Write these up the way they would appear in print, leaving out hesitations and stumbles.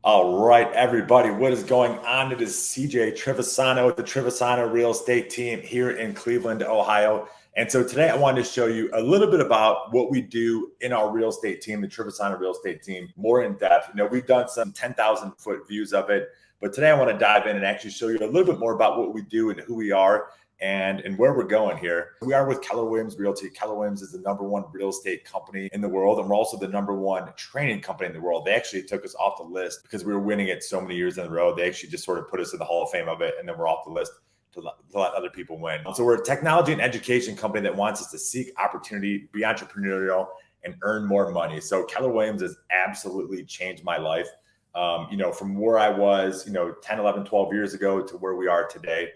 All right, everybody, what is going on? It is CJ Trivisano with the Trivisano Real Estate Team here in Cleveland, Ohio. And so today I wanted to show you a little bit about what we do in our real estate team, the Trivisano Real Estate Team, more in depth. We've done some 10,000 foot views of it, but today I want to dive in and actually show you a little bit more about what we do and who we are and where we're going here. We are with Keller Williams Realty. Keller Williams is the #1 real estate company in the world, and we're also the #1 training company in the world. They actually took us off the list because we were winning it so many years in a row. They actually just sort of put us in the Hall of Fame of it, and then we're off the list to let other people win. So we're a technology and education company that wants us to seek opportunity, be entrepreneurial, and earn more money. So Keller Williams has absolutely changed my life. From where I was, 10, 11, 12 years ago to where we are today.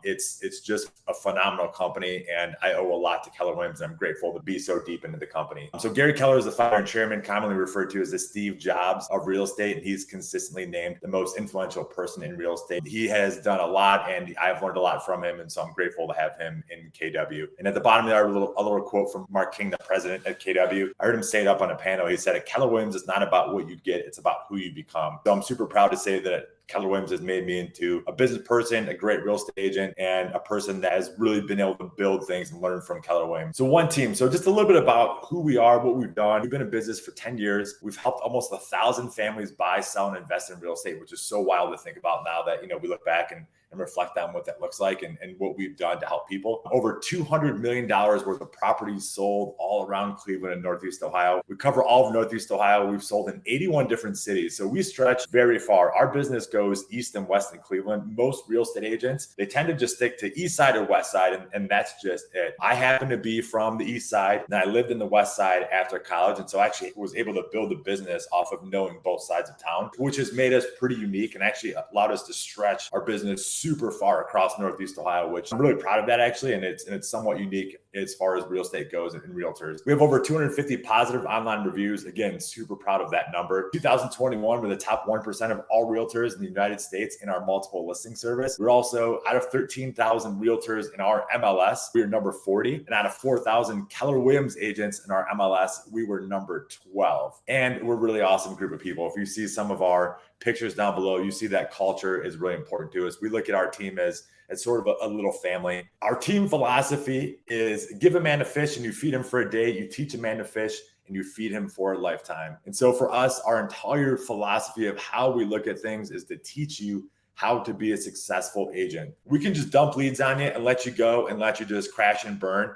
It's just a phenomenal company, and I owe a lot to Keller Williams, and I'm grateful to be so deep into the company. So Gary Keller is the founder and chairman, commonly referred to as the Steve Jobs of real estate, and he's consistently named the most influential person in real estate. He has done a lot, and I've learned a lot from him, and so I'm grateful to have him in KW. And at the bottom there, a little quote from Mark King, the president at KW. I heard him say it up on a panel. He said, Keller Williams is not about what you get, it's about who you become. So I'm super proud to say that Keller Williams has made me into a business person, a great real estate agent, and a person that has really been able to build things and learn from Keller Williams. So one team. So just a little bit about who we are, what we've done. We've been in business for 10 years. We've helped almost 1,000 families buy, sell, and invest in real estate, which is so wild to think about now that, we look back and reflect on what that looks like and what we've done to help people. Over $200 million worth of properties sold all around Cleveland and Northeast Ohio. We cover all of Northeast Ohio. We've sold in 81 different cities. So we stretch very far. Our business goes east and west in Cleveland. Most real estate agents, they tend to just stick to east side or west side, and that's just it. I happen to be from the east side, and I lived in the west side after college, and so I actually was able to build a business off of knowing both sides of town, which has made us pretty unique and actually allowed us to stretch our business super far across Northeast Ohio, which I'm really proud of that actually. And it's somewhat unique as far as real estate goes and realtors. We have over 250 positive online reviews. Again, super proud of that number. 2021, we're the top 1% of all realtors in the United States in our multiple listing service. We're also out of 13,000 realtors in our MLS, we are number 40. And out of 4,000 Keller Williams agents in our MLS, we were number 12. And we're a really awesome group of people. If you see some of our pictures down below, you see that culture is really important to us. We look at our team as sort of a little family. Our team philosophy is give a man a fish and you feed him for a day. You teach a man to fish and you feed him for a lifetime. And so for us, our entire philosophy of how we look at things is to teach you how to be a successful agent. We can just dump leads on you and let you go and let you just crash and burn.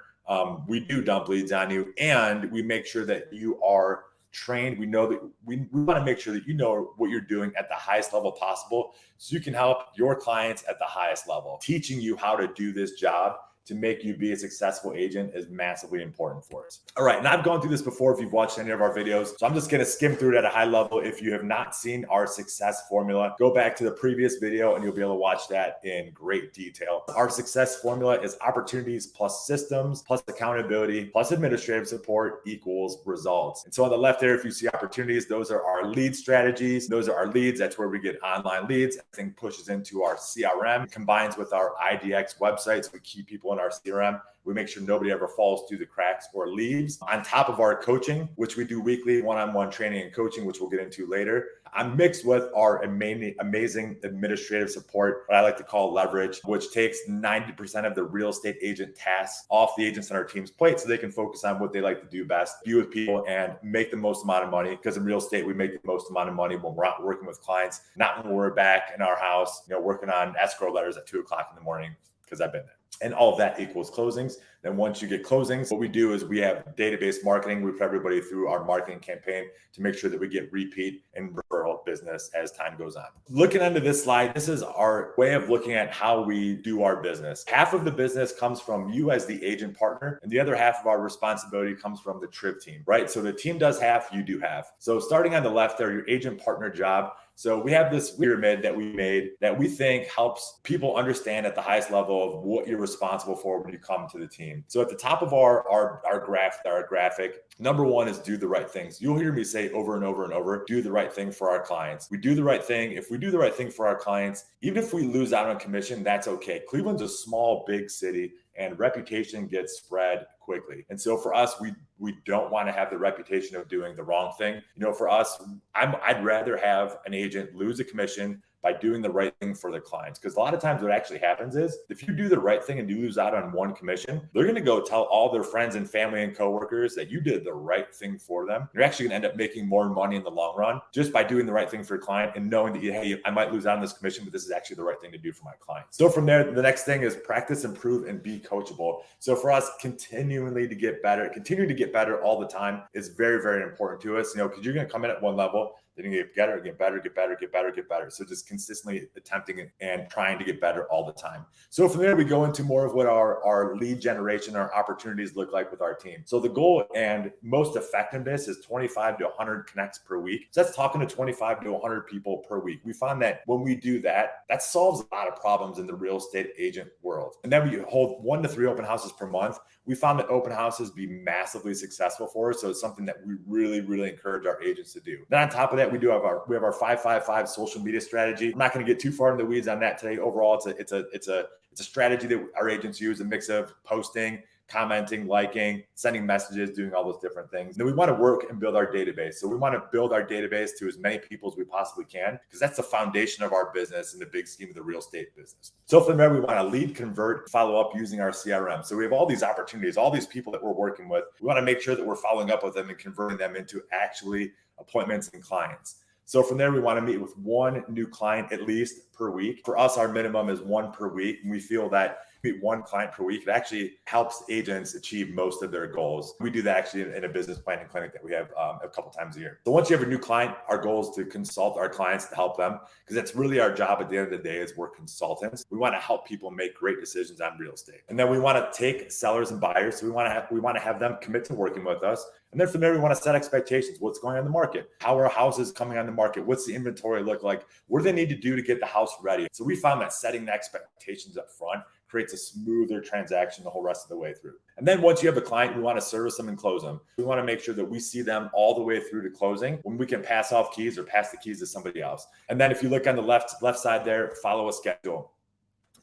We do dump leads on you, and we make sure that you are trained. We know that we want to make sure that you know what you're doing at the highest level possible so you can help your clients at the highest level. Teaching you how to do this job to make you be a successful agent is massively important for us. All right, and I've gone through this before if you've watched any of our videos, so I'm just going to skim through it at a high level. If you have not seen our success formula, go back to the previous video and you'll be able to watch that in great detail. Our success formula is opportunities plus systems plus accountability plus administrative support equals results. And so on the left there, if you see opportunities, those are our lead strategies. Those are our leads. That's where we get online leads. Everything pushes into our CRM, combines with our IDX website, so we keep people in our CRM. We make sure nobody ever falls through the cracks or leaves. On top of our coaching, which we do weekly, one-on-one training and coaching, which we'll get into later, I'm mixed with our amazing administrative support, what I like to call leverage, which takes 90% of the real estate agent tasks off the agents on our team's plate so they can focus on what they like to do best, be with people and make the most amount of money. Because in real estate, we make the most amount of money when we're out working with clients, not when we're back in our house, working on escrow letters at 2:00 in the morning, because I've been there. And all of that equals closings. Then once you get closings, what we do is we have database marketing. We put everybody through our marketing campaign to make sure that we get repeat and referral business as time goes on. Looking under this slide, this is our way of looking at how we do our business. Half of the business comes from you as the agent partner, and the other half of our responsibility comes from the Triv team, right? So the team does half, you do half. So starting on the left there, your agent partner job. So we have this pyramid that we made that we think helps people understand at the highest level of what you're responsible for when you come to the team. So at the top of our graphic, number one is do the right things. You'll hear me say over and over and over, do the right thing for our clients. We do the right thing. If we do the right thing for our clients, even if we lose out on commission, that's okay. Cleveland's a small, big city, and reputation gets spread quick. quickly. And so for us, we don't want to have the reputation of doing the wrong thing. For us, I'd rather have an agent lose a commission by doing the right thing for the clients. Because a lot of times what actually happens is if you do the right thing and you lose out on one commission, they're going to go tell all their friends and family and coworkers that you did the right thing for them. You're actually going to end up making more money in the long run just by doing the right thing for your client and knowing that, hey, I might lose out on this commission, but this is actually the right thing to do for my client. So from there, the next thing is practice, improve, and be coachable. So for us, continuing to get better all the time is very, very important to us, because you're going to come in at one level, then you get better. So just consistently attempting and trying to get better all the time. So from there, we go into more of what our lead generation, our opportunities look like with our team. So the goal and most effectiveness is 25 to 100 connects per week. So that's talking to 25 to 100 people per week. We find that when we do that, that solves a lot of problems in the real estate agent world. And then we hold 1 to 3 open houses per month. We found that open houses be massively successful for us. So it's something that we really, really encourage our agents to do. Then on top of that, we have our 5-5-5 social media strategy. I'm not going to get too far in the weeds on that today. Overall, it's a strategy that our agents use, a mix of posting, commenting, liking, sending messages, doing all those different things. Then we want to work and build our database. So we want to build our database to as many people as we possibly can, because that's the foundation of our business in the big scheme of the real estate business. So from there, we want to lead, convert, follow up using our CRM. So we have all these opportunities, all these people that we're working with. We want to make sure that we're following up with them and converting them into actually appointments and clients. So from there, we want to meet with one new client at least per week. For us, our minimum is 1 per week. And we feel that meet one client per week, it actually helps agents achieve most of their goals. We do that actually in a business planning clinic that we have a couple times a year. So once you have a new client, our goal is to consult our clients to help them, because that's really our job at the end of the day. Is we're consultants. We want to help people make great decisions on real estate. And then we want to take sellers and buyers. So we want to have them commit to working with us. And then from there, we want to set expectations. What's going on in the market? How are houses coming on the market? What's the inventory look like? What do they need to do to get the house ready? So we found that setting the expectations up front creates a smoother transaction the whole rest of the way through. And then once you have a client, we want to service them and close them. We want to make sure that we see them all the way through to closing, when we can pass off keys or pass the keys to somebody else. And then if you look on the left side there, follow a schedule.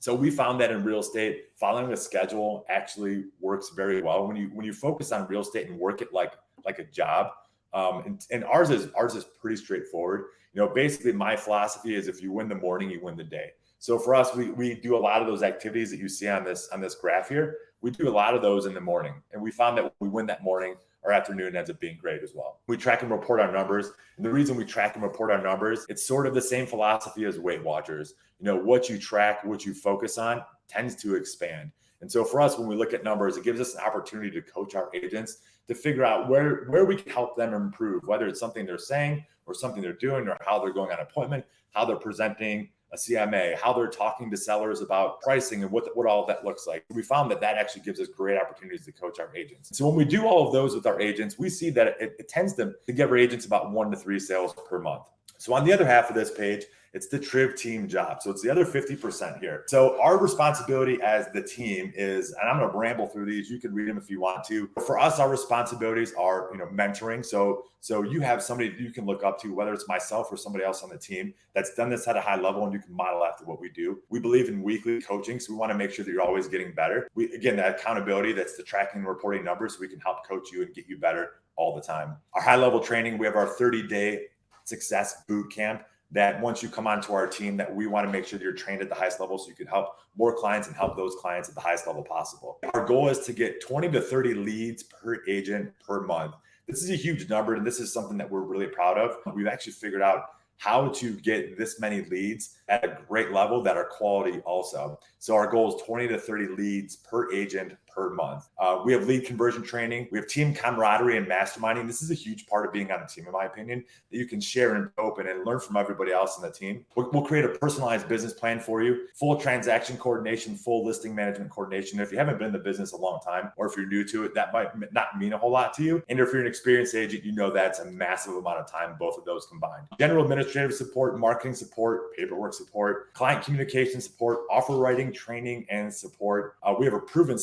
So we found that in real estate, following a schedule actually works very well. When you focus on real estate and work it like a job, and ours is pretty straightforward. Basically my philosophy is if you win the morning, you win the day. So for us, we do a lot of those activities that you see on this graph here. We do a lot of those in the morning, and we found that when we win that morning, our afternoon ends up being great as well. We track and report our numbers. And the reason we track and report our numbers, it's sort of the same philosophy as Weight Watchers. What you track, what you focus on tends to expand. And so for us, when we look at numbers, it gives us an opportunity to coach our agents to figure out where we can help them improve, whether it's something they're saying or something they're doing, or how they're going on appointment, how they're presenting a CMA, how they're talking to sellers about pricing and what all that looks like. We found that actually gives us great opportunities to coach our agents. So when we do all of those with our agents, we see that it tends to give our agents about 1 to 3 sales per month. So on the other half of this page, it's the Triv Team job. So it's the other 50% here. So our responsibility as the team is, and I'm going to ramble through these. You can read them if you want to. For us, our responsibilities are, mentoring. So you have somebody that you can look up to, whether it's myself or somebody else on the team that's done this at a high level, and you can model after what we do. We believe in weekly coaching. So we want to make sure that you're always getting better. Again, that accountability, that's the tracking and reporting numbers, so we can help coach you and get you better all the time. Our high level training, we have our 30-day success boot camp, that once you come onto our team, that we want to make sure that you're trained at the highest level so you can help more clients and help those clients at the highest level possible. Our goal is to get 20 to 30 leads per agent per month. This is a huge number, and this is something that we're really proud of. We've actually figured out how to get this many leads at a great level that are quality also. So our goal is 20 to 30 leads per agent per month. We have lead conversion training. We have team camaraderie and masterminding. This is a huge part of being on a team, in my opinion, that you can share and open and learn from everybody else in the team. We'll create a personalized business plan for you, full transaction coordination, full listing management coordination. If you haven't been in the business a long time, or if you're new to it, that might not mean a whole lot to you. And if you're an experienced agent, that's a massive amount of time, both of those combined. General administrative support, marketing support, paperwork support, client communication support, offer writing, training, and support. We have a proven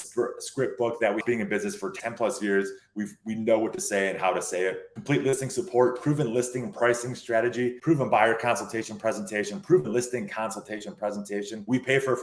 script book that we've been in business for 10 plus years. We know what to say and how to say it. Complete listing support, proven listing and pricing strategy, proven buyer consultation presentation, proven listing consultation presentation. We pay for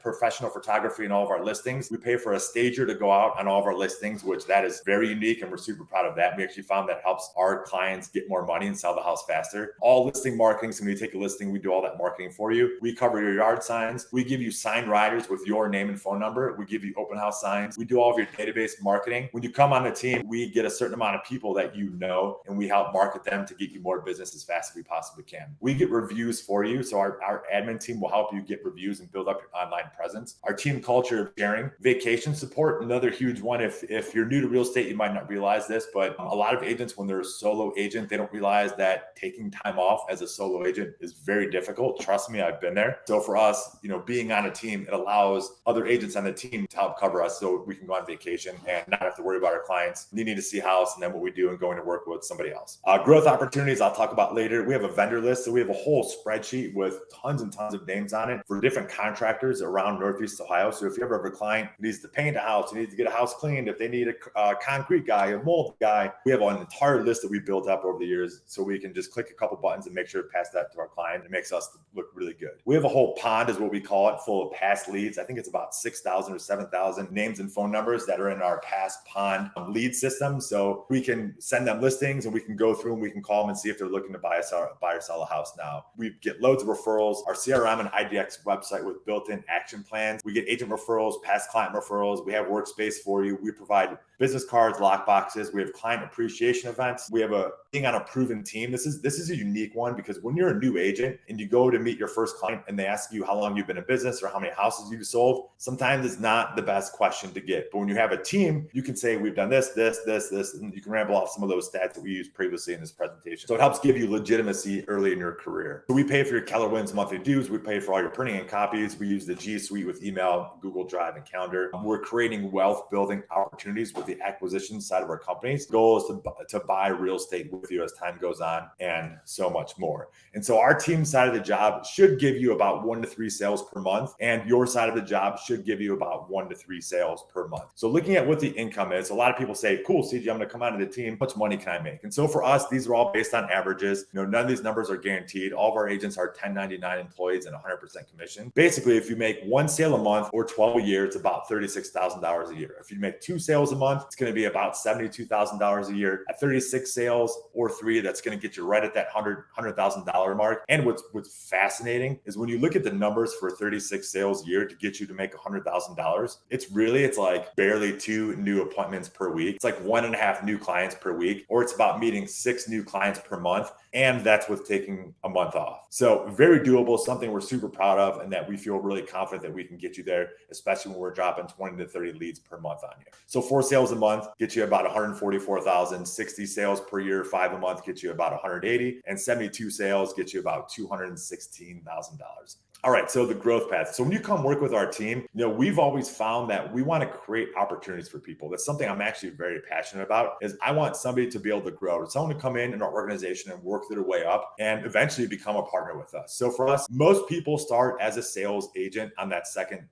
professional photography in all of our listings. We pay for a stager to go out on all of our listings, which that is very unique, and we're super proud of that. We actually found that helps our clients get more money and sell the house faster. All listing marketing. So when you take a listing, we do all that marketing for you. We cover your yard signs. We give you signed riders with your name and phone number. We give you open house signs. We do all of your database marketing. When you come on the team, we get a certain amount of people that you know, and we help market them to get you more business as fast as we possibly can. We get reviews for you. So our admin team will help you get reviews and build up your online presence. Our team culture of sharing, vacation support, another huge one. If you're new to real estate, you might not realize this, but a lot of agents, when they're a solo agent, they don't realize that taking time off as a solo agent is very difficult. Trust me, I've been there. So for us, being on a team, it allows other agents on the team to help cover us so we can go on vacation and not have to worry about our clients needing to see a house and then what we do and going to work with somebody else. Growth opportunities, I'll talk about later. We have a vendor list. So we have a whole spreadsheet with tons and tons of names on it for different contractors around Northeast Ohio. So if you ever have a client who needs to paint a house, who needs to get a house cleaned, if they need a concrete guy, a mold guy, we have an entire list that we built up over the years so we can just click a couple buttons and make sure to pass that to our client. It makes us look really good. We have a whole pond, is what we call it, full of past leads. I think it's about 6,000 or 7,000 names and phone numbers that are in our past pond lead system. So we can send them listings and we can go through and we can call them and see if they're looking to buy or sell a house now. We get loads of referrals. Our CRM and IDX website with built-in action plans. We get agent referrals, past client referrals. We have workspace for you. We provide business cards, lock boxes. We have client appreciation events. We have being on a proven team. This is a unique one because when you're a new agent and you go to meet your first client and they ask you how long you've been in business or how many houses you've sold, sometimes it's not the best question to get. But when you have a team, you can say, we've done this, and you can ramble off some of those stats that we used previously in this presentation. So it helps give you legitimacy early in your career. So we pay for your Keller Williams monthly dues. We pay for all your printing and copies. We use the G Suite with email, Google Drive, and calendar. We're creating wealth building opportunities with the acquisition side of our companies. The goal is to buy real estate with you as time goes on and so much more. And so our team side of the job should give you about 1 to 3 sales per month, and your side of the job should give you about 1 to 3 sales per month. So looking at what the income is, a lot of people say, cool, CJ, I'm going to come out of the team. How much money can I make? And so for us, these are all based on averages. None of these numbers are guaranteed. All of our agents are 1099 employees and 100% commission. Basically, if you make 1 sale a month or 12 a year, it's about $36,000 a year. If you make 2 sales a month, it's going to be about $72,000 a year. At 36 sales or 3, that's going to get you right at that $100,000 mark. And what's fascinating is when you look at the numbers for 36 sales a year to get you to make $100,000, it's like barely 2 new appointments per week. It's like 1.5 new clients per week, or it's about meeting 6 new clients per month. And that's with taking a month off. So very doable, something we're super proud of, and that we feel really confident that we can get you there, especially when we're dropping 20 to 30 leads per month on you. So 4 sales a month get you about $144,000, 60 sales per year, 5 a month get you about $180,000, and 72 sales get you about $216,000. All right, so the growth path. So when you come work with our team, we've always found that we want to create opportunities for people. That's something I'm actually very passionate about, is I want somebody to be able to grow, someone to come in our organization and work their way up and eventually become a partner with us. So for us, most people start as a sales agent on that second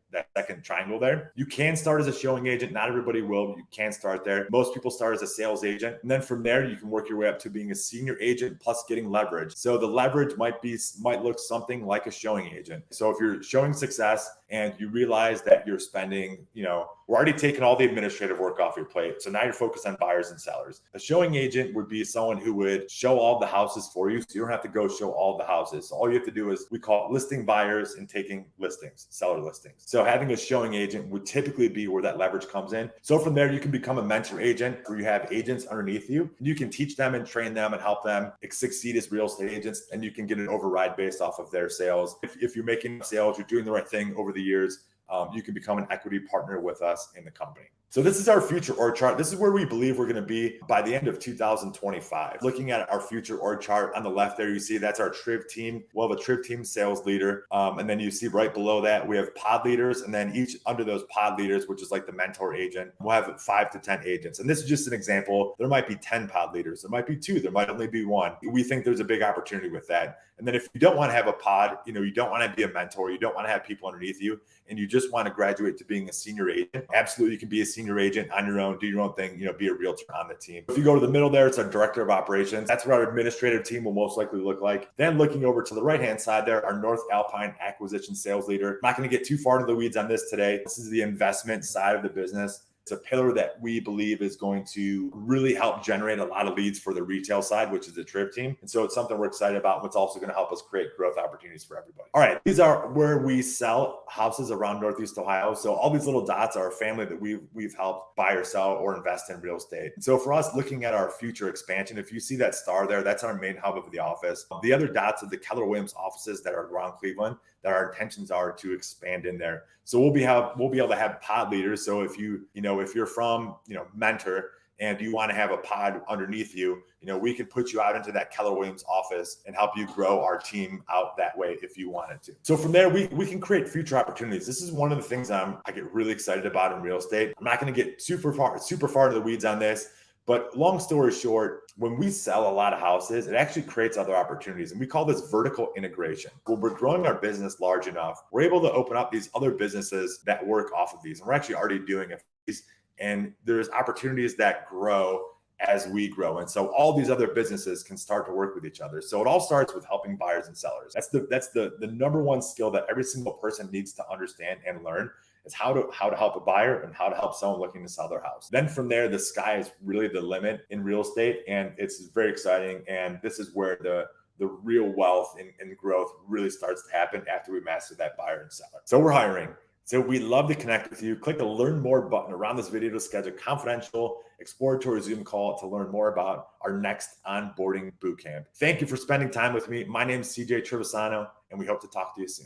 triangle there. You can start as a showing agent. Not everybody will, but you can start there. Most people start as a sales agent. And then from there, you can work your way up to being a senior agent plus getting leverage. So the leverage might look something like a showing agent. So if you're showing success and you realize that you're spending, we're already taking all the administrative work off your plate. So now you're focused on buyers and sellers. A showing agent would be someone who would show all the houses for you. So you don't have to go show all the houses. So all you have to do is, we call it listing buyers and taking listings, seller listings. So having a showing agent would typically be where that leverage comes in. So from there, you can become a mentor agent where you have agents underneath you. You can teach them and train them and help them succeed as real estate agents. And you can get an override based off of their sales. If you're making sales, you're doing the right thing over the years, you can become an equity partner with us in the company. So this is our future org chart. This is where we believe we're going to be by the end of 2025. Looking at our future org chart on the left there, you see that's our Triv team. We'll have a Triv team sales leader. And then you see right below that, we have pod leaders. And then each under those pod leaders, which is like the mentor agent, we'll have 5 to 10 agents. And this is just an example. There might be 10 pod leaders. There might be 2. There might only be 1. We think there's a big opportunity with that. And then if you don't want to have a pod, you don't want to be a mentor, you don't want to have people underneath you, and you just want to graduate to being a senior agent, absolutely you can be a senior agent on your own, do your own thing, be a realtor on the team. If you go to the middle there, it's our director of operations. That's what our administrative team will most likely look like. Then looking over to the right-hand side there, our North Alpine acquisition sales leader. I'm not going to get too far into the weeds on this today. This is the investment side of the business. It's a pillar that we believe is going to really help generate a lot of leads for the retail side, which is the Triv team. And so it's something we're excited about. What's also going to help us create growth opportunities for everybody. All right. These are where we sell houses around Northeast Ohio. So all these little dots are a family that we've helped buy or sell or invest in real estate. And so for us, looking at our future expansion, if you see that star there, that's our main hub of the office. The other dots are the Keller Williams offices that are around Cleveland, that our intentions are to expand in there. So we'll be able to have pod leaders. So if if you're from Mentor and you want to have a pod underneath you, we could put you out into that Keller Williams office and help you grow our team out that way if you wanted to. So from there, we can create future opportunities. This is one of the things I get really excited about in real estate. I'm not going to get super far into the weeds on this. But long story short, when we sell a lot of houses, it actually creates other opportunities. And we call this vertical integration. When we're growing our business large enough, we're able to open up these other businesses that work off of these. And we're actually already doing it. And there's opportunities that grow as we grow. And so all these other businesses can start to work with each other. So it all starts with helping buyers and sellers. That's the number one skill that every single person needs to understand and learn. Is how to help a buyer and how to help someone looking to sell their house. Then from there, the sky is really the limit in real estate, and it's very exciting. And this is where the real wealth and growth really starts to happen after we master that buyer and seller. So we're hiring. So we'd love to connect with you. Click the Learn More button around this video to schedule a confidential exploratory Zoom call to learn more about our next onboarding bootcamp. Thank you for spending time with me. My name is CJ Trivisano, and we hope to talk to you soon.